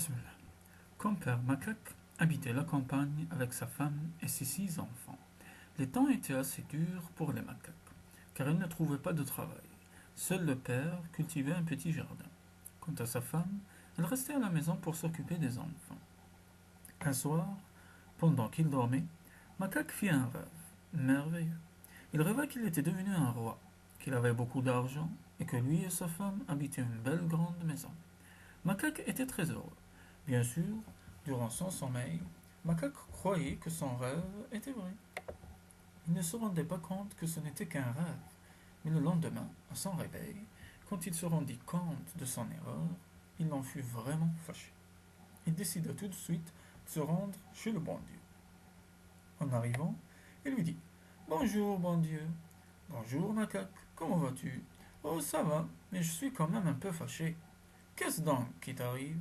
Bismillah. Compère Macaque habitait la campagne avec sa femme et ses 6 enfants. Les temps étaient assez durs pour les macaques, car ils ne trouvaient pas de travail. Seul le père cultivait un petit jardin. Quant à sa femme, elle restait à la maison pour s'occuper des enfants. Un soir, pendant qu'il dormait, Macaque fit un rêve merveilleux. Il rêva qu'il était devenu un roi, qu'il avait beaucoup d'argent et que lui et sa femme habitaient une belle grande maison. Macaque était très heureux. Bien sûr, durant son sommeil, Macaque croyait que son rêve était vrai. Il ne se rendait pas compte que ce n'était qu'un rêve. Mais le lendemain, à son réveil, quand il se rendit compte de son erreur, il en fut vraiment fâché. Il décida tout de suite de se rendre chez le bon Dieu. En arrivant, il lui dit: Bonjour, bon Dieu. Bonjour, Macaque. Comment vas-tu? Oh, ça va, mais je suis quand même un peu fâché. Qu'est-ce donc qui t'arrive?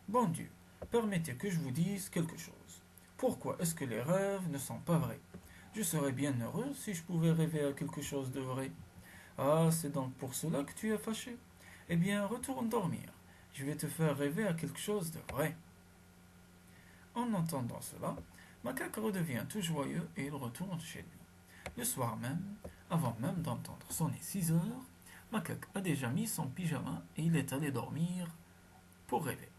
Bon Dieu, permettez que je vous dise quelque chose. Pourquoi est-ce que les rêves ne sont pas vrais? Je serais bien heureux si je pouvais rêver à quelque chose de vrai. Ah, c'est donc pour cela que tu es fâché? Eh bien, retourne dormir. Je vais te faire rêver à quelque chose de vrai. En entendant cela, Macaque redevient tout joyeux et il retourne chez lui. Le soir même, avant même d'entendre sonner 6 heures, Macaque a déjà mis son pyjama et il est allé dormir pour rêver.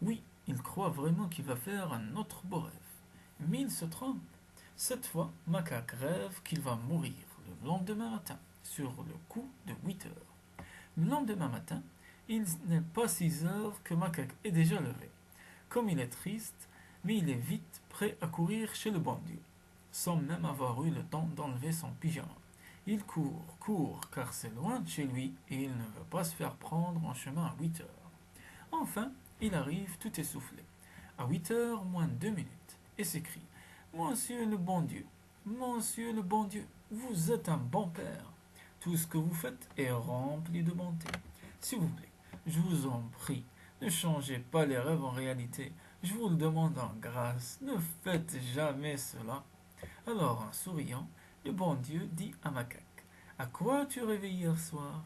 Oui, il croit vraiment qu'il va faire un autre beau rêve. Mais il se trompe. Cette fois, Macaque rêve qu'il va mourir le lendemain matin, sur le coup de 8 heures. Le lendemain matin, il n'est pas 6 heures que Macaque est déjà levé. Comme il est triste, mais il est vite prêt à courir chez le bon Dieu, sans même avoir eu le temps d'enlever son pyjama. Il court, car c'est loin de chez lui et il ne veut pas se faire prendre en chemin à 8 heures. Enfin, il arrive tout essoufflé, à 8 heures moins 2 minutes, et s'écrie: Monsieur le bon Dieu, Monsieur le bon Dieu, vous êtes un bon père. Tout ce que vous faites est rempli de bonté. S'il vous plaît, je vous en prie, ne changez pas les rêves en réalité. Je vous le demande en grâce, ne faites jamais cela. Alors, en souriant, le bon Dieu dit à Macaque: À quoi as-tu rêvé hier soir?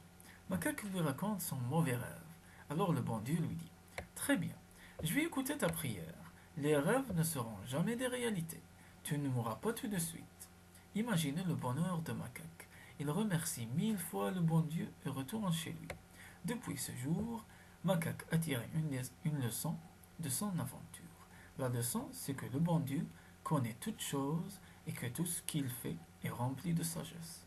Macaque lui raconte son mauvais rêve. Alors le bon Dieu lui dit: Très bien, je vais écouter ta prière. Les rêves ne seront jamais des réalités. Tu ne mourras pas tout de suite. Imaginez le bonheur de Macaque. Il remercie 1000 fois le bon Dieu et retourne chez lui. Depuis ce jour, Macaque a tiré une leçon de son aventure. La leçon, c'est que le bon Dieu connaît toutes choses et que tout ce qu'il fait est rempli de sagesse.